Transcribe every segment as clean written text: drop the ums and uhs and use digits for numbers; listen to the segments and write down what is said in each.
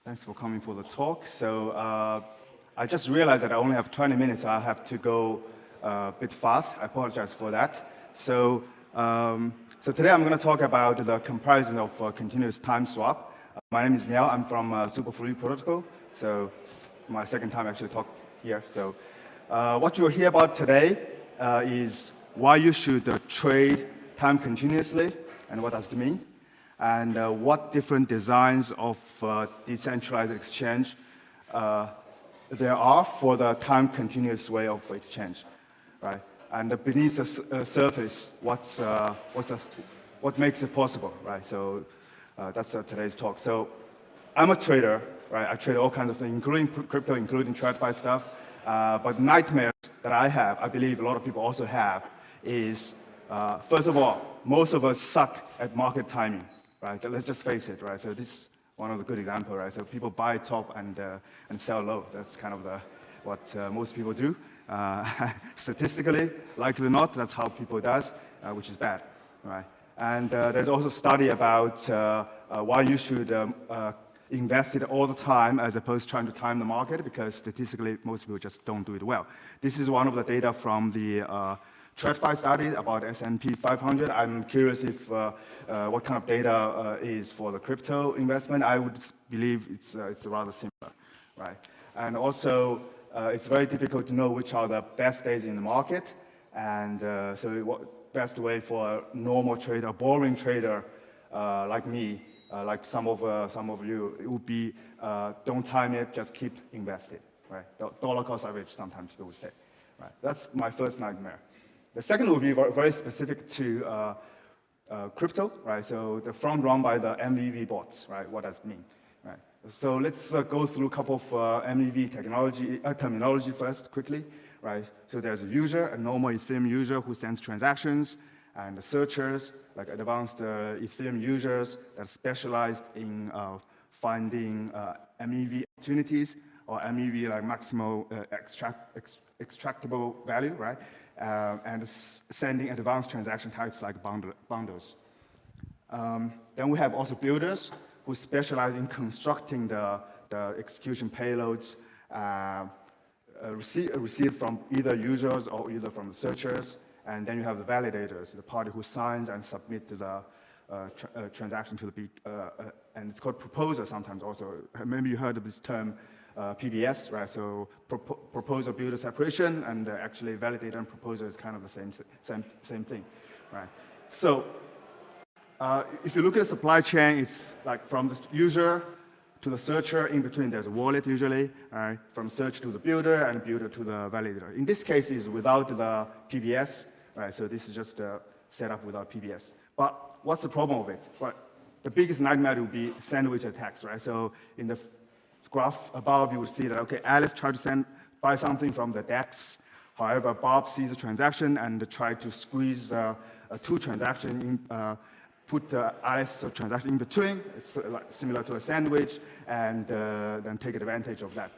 Thanks for coming for the talk. So I just realized that I only have 20 minutes, so I have to go a bit fast. I apologize for that. So today I'm going to talk about the comparison of continuous time swap. My name is Miao. I'm from Superfluid Protocol. So it's my second time actually talk here. So what you'll hear about today is why you should trade time continuously and what does it mean, and what different designs of decentralized exchange there are for the time continuous way of exchange, right? And beneath the surface, what makes it possible, right? So that's today's talk. So I'm a trader, right? I trade all kinds of things, including crypto, including TradFi stuff. But nightmares that I have, I believe a lot of people also have, is first of all, most of us suck at market timing. Right? Let's just face it, right? So this is one of the good examples, right? So people buy top and sell low. That's kind of what most people do. Statistically, likely not, that's how people does, which is bad, right? And there's also a study about why you should invest it all the time as opposed to trying to time the market, because statistically, most people just don't do it well. This is one of the data from the TradFi study about S&P 500. I'm curious if what kind of data is for the crypto investment. I would believe it's rather similar, right? And also, it's very difficult to know which are the best days in the market. And so what best way for a normal trader, a boring trader like me, like some of you, it would be don't time it, just keep invested, right? Dollar cost average, sometimes people would say, right? That's my first nightmare. The second will be very specific to crypto, right? So the front run by the MEV bots, right? What does it mean, right? So let's go through a couple of MEV terminology first, quickly, right? So there's a user, a normal Ethereum user who sends transactions, and the searchers, like advanced Ethereum users that specialize in finding MEV opportunities, or MEV like maximal extractable value, right? And sending advanced transaction types like bundles. Then we have also builders who specialize in constructing the execution payloads received from either users or either from the searchers. And then you have the validators, the party who signs and submit the transaction to the big, and it's called proposer sometimes also. Maybe you heard of this term, PBS, right? So proposer builder separation, and actually validator and proposer is kind of the same thing, right? So if you look at the supply chain, it's like from the user to the searcher. In between, there's a wallet usually, right? From search to the builder and builder to the validator. In this case, is without the PBS, right? So this is just set up without PBS. But what's the problem of it? Well, the biggest nightmare would be sandwich attacks, right? So in the graph above, you will see that, okay, Alice tried to buy something from the DEX. However, Bob sees the transaction and tried to squeeze two transactions in, put Alice's transaction in between. It's similar to a sandwich, and then take advantage of that.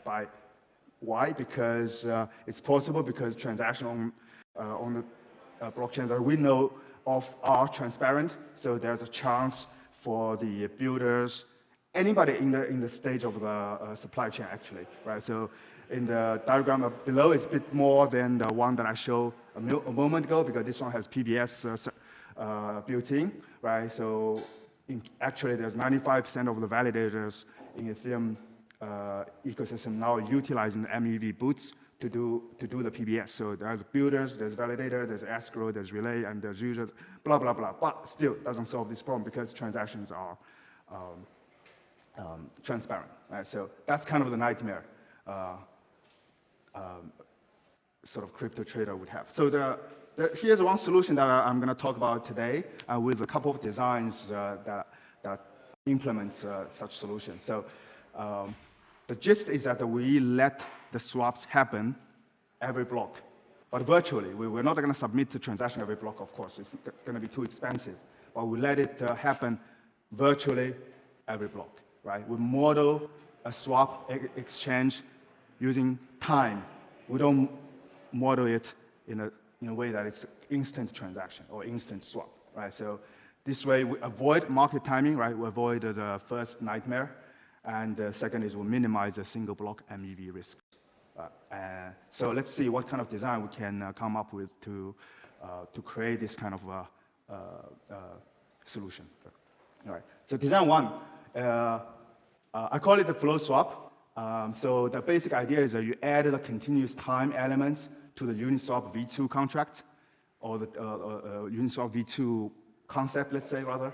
Why? Because it's possible, because transactions on the blockchains that we know of are transparent, so there's a chance for the builders, anybody in the stage of the supply chain, actually, right? So in the diagram below, it's a bit more than the one that I showed a moment ago, because this one has PBS built in, right? So actually, there's 95% of the validators in Ethereum ecosystem now utilizing the MEV boots to do the PBS. So there's builders, there's validator, there's escrow, there's relay, and there's users, blah, blah, blah. But still doesn't solve this problem because transactions are transparent, right? So that's kind of the nightmare sort of crypto trader would have. So here's one solution that I'm going to talk about today with a couple of designs that implements such solutions. So the gist is that we let the swaps happen every block, but virtually. We're not going to submit the transaction every block, of course. It's going to be too expensive. But we let it happen virtually every block. Right? We model a swap exchange using time. We don't model it in a way that it's instant transaction or instant swap, right? So this way we avoid market timing, right? We avoid the first nightmare, And the second is we'll minimize the single block MEV risk. So let's see what kind of design we can come up with to create this kind of solution. All right. So design one, I call it the flow swap. So the basic idea is that you add the continuous time elements to the Uniswap v2 contract, or the Uniswap v2 concept, let's say, rather.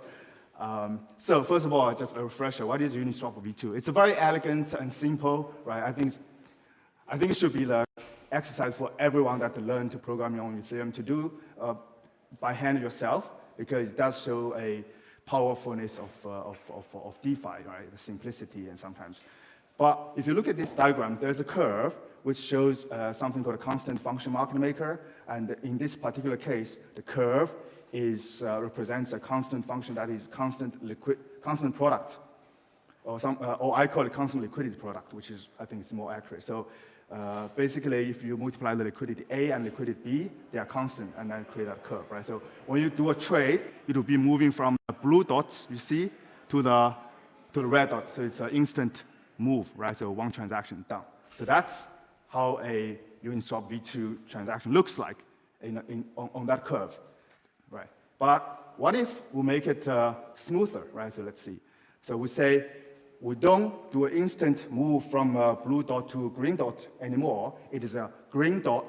So first of all, just a refresher, what is Uniswap v2? It's a very elegant and simple, right? I think it should be the exercise for everyone that learn to program on Ethereum to do by hand yourself, because it does show a powerfulness of DeFi, right? The simplicity and sometimes. But if you look at this diagram, there's a curve which shows something called a constant function market maker. And in this particular case, the curve represents a constant function that is constant product, or I call it constant liquidity product, which is, I think, is more accurate. So basically, if you multiply the liquidity A and liquidity B, they are constant, and then create that curve, right? So when you do a trade, it will be moving from the blue dots you see to the red dot. So it's an instant move, right? So one transaction down. So that's how a Uniswap v2 transaction looks like on that curve, right? But what if we make it smoother, right? So let's see. So we say we don't do an instant move from blue dot to green dot anymore. It is a green dot,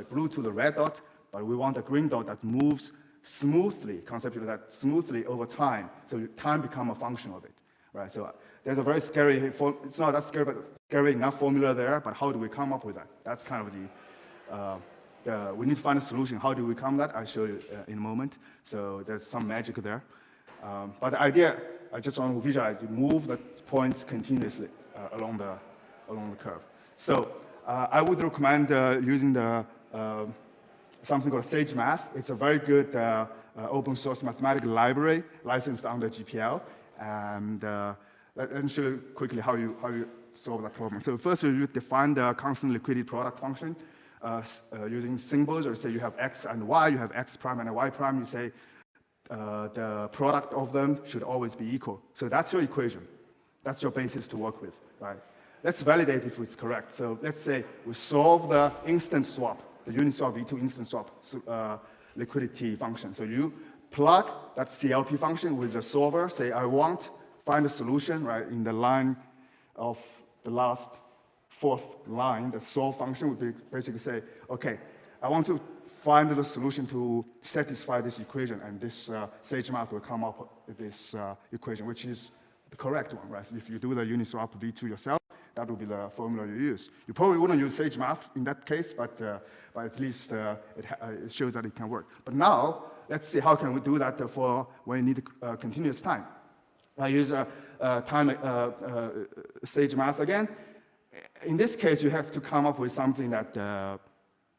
blue to the red dot, but we want a green dot that moves smoothly, conceptually that smoothly over time. So time become a function of it, right? So there's a very scary, it's not that scary, but scary enough formula there, but how do we come up with that? That's kind of we need to find a solution. How do we come that? I'll show you in a moment. So there's some magic there. But the idea, I just want to visualize, you move the points continuously along the curve. So I would recommend using something called Sage Math. It's a very good open source mathematical library licensed under GPL. And let me show you quickly how you solve that problem. So first, you define the constant liquidity product function using symbols, or say you have x and y, you have x prime and y prime, you say the product of them should always be equal. So that's your equation. That's your basis to work with, right? Let's validate if it's correct. So let's say we solve the instant swap, the Uniswap v2 instant swap liquidity function. So you plug that CLP function with the solver, say I find a solution, right, in the line of the last fourth line. The solve function would be basically say, okay, I want to find the solution to satisfy this equation, and this Sage Math will come up with this equation, which is the correct one, right? So if you do the Uniswap v2 yourself, that will be the formula you use. You probably wouldn't use Sage Math in that case, but at least it shows that it can work. But now, let's see how can we do that for when you need continuous time. I use Sage Math again. In this case, you have to come up with something that,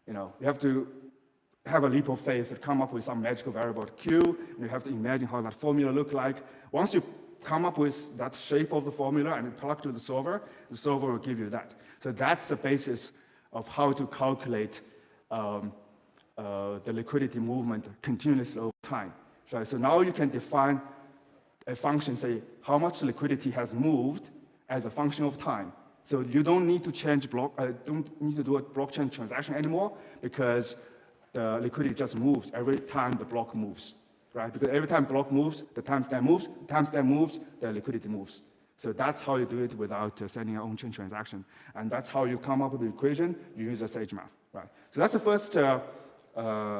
you have to have a leap of faith to come up with some magical variable Q, and you have to imagine how that formula look like. Once you come up with that shape of the formula and you plug to the solver will give you that. So that's the basis of how to calculate the liquidity movement continuously over time. So now you can define a function, say how much liquidity has moved as a function of time. So you don't need to don't need to do a blockchain transaction anymore, because the liquidity just moves every time the block moves, right? Because every time block moves, the timestamp moves, the liquidity moves. So that's how you do it without sending an on-chain transaction. And that's how you come up with the equation. You use a Sage Math, right? So that's the first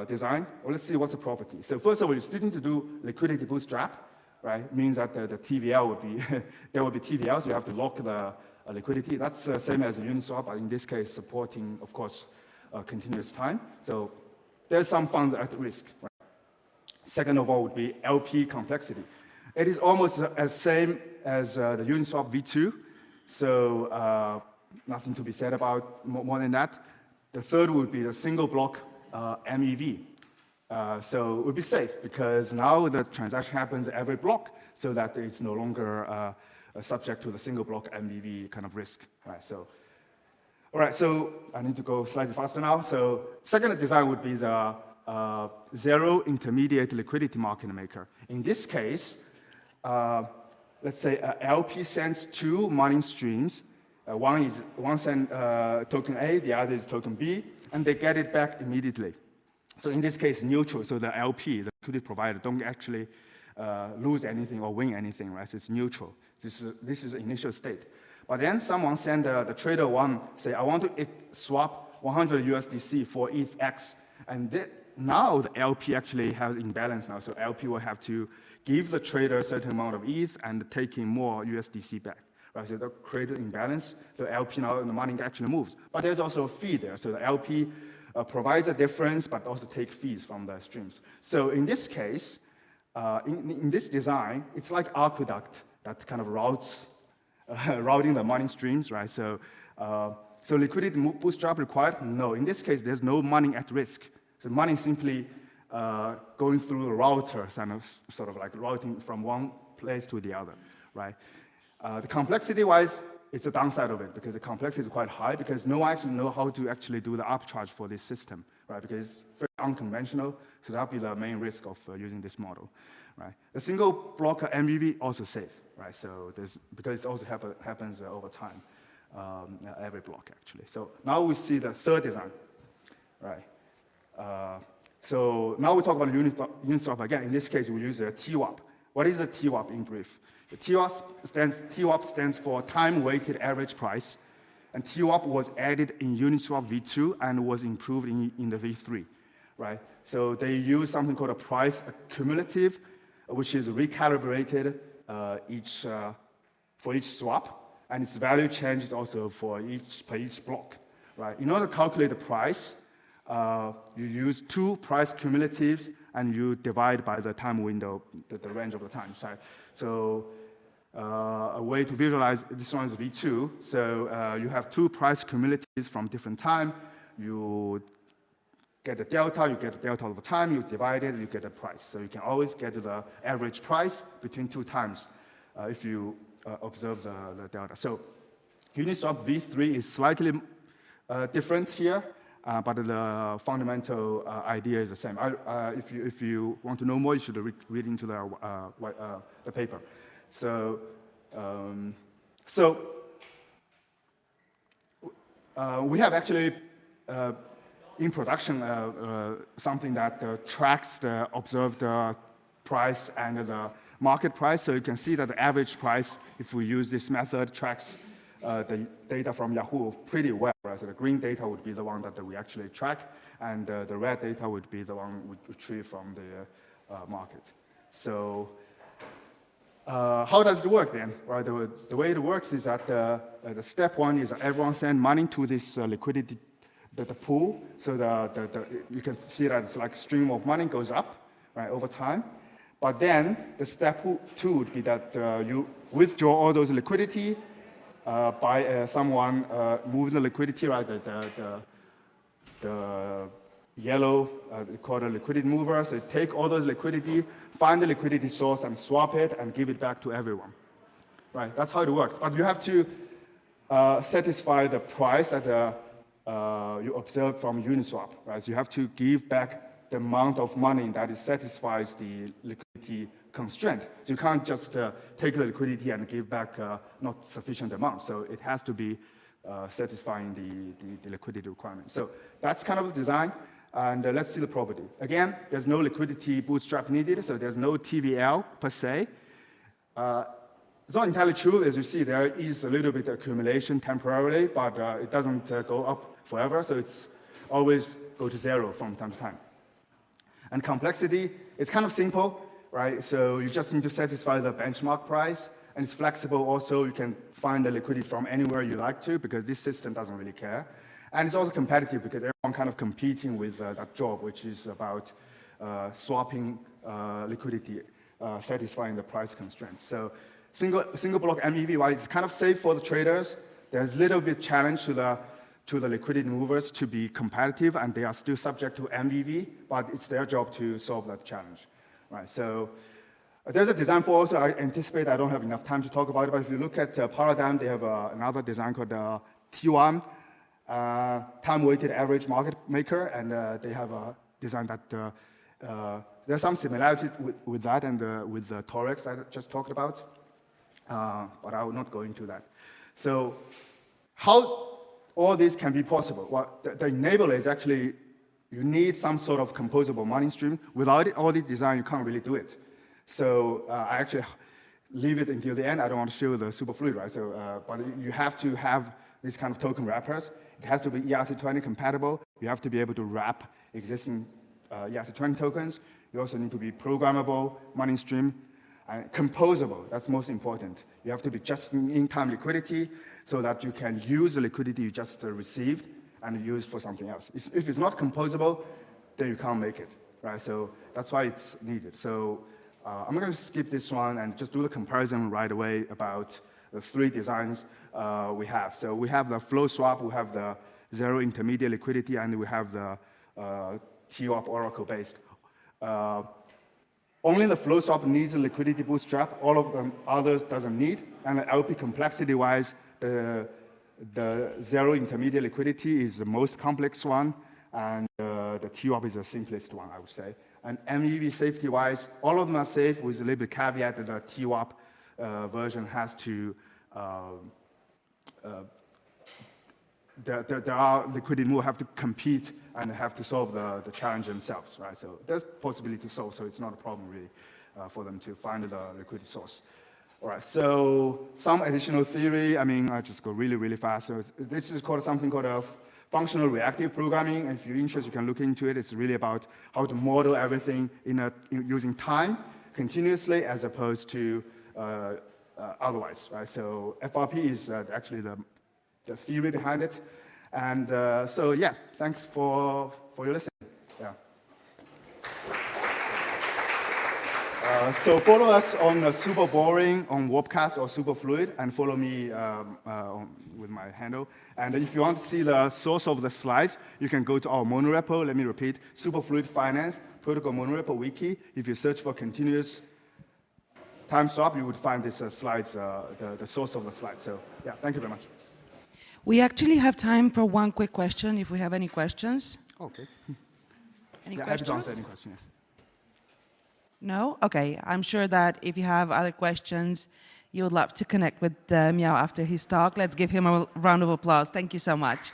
design. Well, let's see what's the property. So first of all, you still need to do liquidity bootstrap, right? It means that the TVL would be, there will be TVL, so you have to lock the liquidity. That's the same as a Uniswap, but in this case, supporting, of course, continuous time. So there's some funds at risk. Right? Second of all would be LP complexity. It is almost as same as the Uniswap v2, so nothing to be said about more than that. The third would be the single block MEV. So it would be safe, because now the transaction happens every block, so that it's no longer subject to the single block MEV kind of risk. Right? So, all right, so I need to go slightly faster now. So second design would be the zero intermediate liquidity market maker. In this case, let's say, LP sends two money streams. One sends token A, the other is token B, and they get it back immediately. So in this case, neutral. So the LP, the liquidity provider, don't actually lose anything or win anything, right? So it's neutral. This is the initial state. But then someone send the trader one, say, I want to swap 100 USDC for ETH-X. And now the LP actually has imbalance now. So LP will have to give the trader a certain amount of ETH and take in more USDC back. Right? So that created imbalance. The LP now, the money actually moves. But there's also a fee there. So the LP provides a difference, but also take fees from the streams. So in this case, in this design, it's like aqueduct that kind of routing the money streams, right? So liquidity bootstrap required? No. In this case, there's no money at risk. So money simply going through the router, sort of like routing from one place to the other, right? The complexity-wise, it's a downside of it because the complexity is quite high because no one actually knows how to actually do the upcharge for this system, right? Because it's very unconventional, so that'll be the main risk of using this model, right? The single block MVV also safe, right? So because it also happens over time, every block actually. So now we see the third design, right? So now we talk about Uniswap again. In this case, we use a TWAP. What is a TWAP in brief? The TWAP stands for time-weighted average price, and TWAP was added in Uniswap v2 and was improved in the v3, right? So they use something called a price accumulative, which is recalibrated for each swap, and its value changes also for per each block, right? In order to calculate the price, you use two price cumulatives and you divide by the time window, the range of the time. So a way to visualize this one is V2. So you have two price cumulatives from different time. You get the delta, you get the delta over time, you divide it, you get the price. So you can always get the average price between two times if you observe the delta. So Uniswap V3 is slightly different here. But the fundamental idea is the same. If you want to know more, you should read into the paper. So we have actually in production something that tracks the observed price and the market price. So you can see that the average price, if we use this method, tracks the data from Yahoo pretty well. Right? So the green data would be the one that we actually track, and the red data would be the one we retrieve from the market. So how does it work then? Right? The way it works is that the step one is everyone send money to this liquidity, the pool. So you can see that it's like stream of money goes up, right, over time. But then the step two would be that you withdraw all those liquidity by someone move the liquidity, right? The yellow, called a liquidity mover. So take all those liquidity, find the liquidity source and swap it and give it back to everyone, right? That's how it works. But you have to satisfy the price that you observed from Uniswap, right? So you have to give back the amount of money that satisfies the liquidity constraint. So you can't just take the liquidity and give back not sufficient amount. So it has to be satisfying the liquidity requirement. So that's kind of the design. And let's see the property. Again, there's no liquidity bootstrap needed, so there's no TVL per se. It's not entirely true. As you see, there is a little bit of accumulation temporarily, but it doesn't go up forever, so it's always go to zero from time to time. And complexity, it's kind of simple, right? So you just need to satisfy the benchmark price, and it's flexible also. You can find the liquidity from anywhere you like to, because this system doesn't really care. And it's also competitive, because everyone kind of competing with that job, which is about swapping liquidity, satisfying the price constraints. So single block MEV, while it's kind of safe for the traders, there's a little bit challenge to the liquidity movers to be competitive, and they are still subject to MVV, but it's their job to solve that challenge, right? So there's a design for also, I anticipate I don't have enough time to talk about it, but if you look at Paradigm, they have another design called T1, time-weighted average market maker, and they have a design that there's some similarity with that and with the notorious I just talked about. but I will not go into that. So how all this can be possible? Well, the enabler is actually, you need some sort of composable money stream. Without it, all the design, you can't really do it. So I actually leave it until the end. I don't want to show the superfluid, right? So, but you have to have this kind of token wrappers. It has to be ERC20 compatible. You have to be able to wrap existing ERC20 tokens. You also need to be programmable money stream and composable. That's most important. You have to be just-in-time liquidity so that you can use the liquidity you just received and use for something else. If it's not composable, then you can't make it, right? So that's why it's needed. So I'm going to skip this one and just do the comparison right away about the three designs we have. So we have the flow swap, we have the zero intermediate liquidity, and we have the TOP Oracle-based. Only the flow swap needs a liquidity bootstrap. All of them others doesn't need. And LP complexity-wise, the zero intermediate liquidity is the most complex one, and the TOP is the simplest one, I would say. And MEV safety-wise, all of them are safe with a little bit caveat that the TOP version has to, there are liquidity who have to compete and have to solve the challenge themselves, right? So there's possibility to solve, so it's not a problem really for them to find the liquidity source. All right, so some additional theory. I mean, I just go really, really fast. So this is called something called functional reactive programming. If you're interested, you can look into it. It's really about how to model everything using time continuously as opposed to otherwise, right? So FRP is actually the theory behind it. And so, yeah, thanks for your listening. Yeah. So follow us on Super Boring on Warpcast or Superfluid, and follow me with my handle. And if you want to see the source of the slides, you can go to our monorepo. Let me repeat, Superfluid Finance Protocol Monorepo Wiki. If you search for continuous time swap, you would find this slides, the source of the slides. So yeah, thank you very much. We actually have time for one quick question, if we have any questions. Okay. Any yeah, questions? happy to answer any questions. No? Okay. I'm sure that if you have other questions, you would love to connect with Miao after his talk. Let's give him a round of applause. Thank you so much.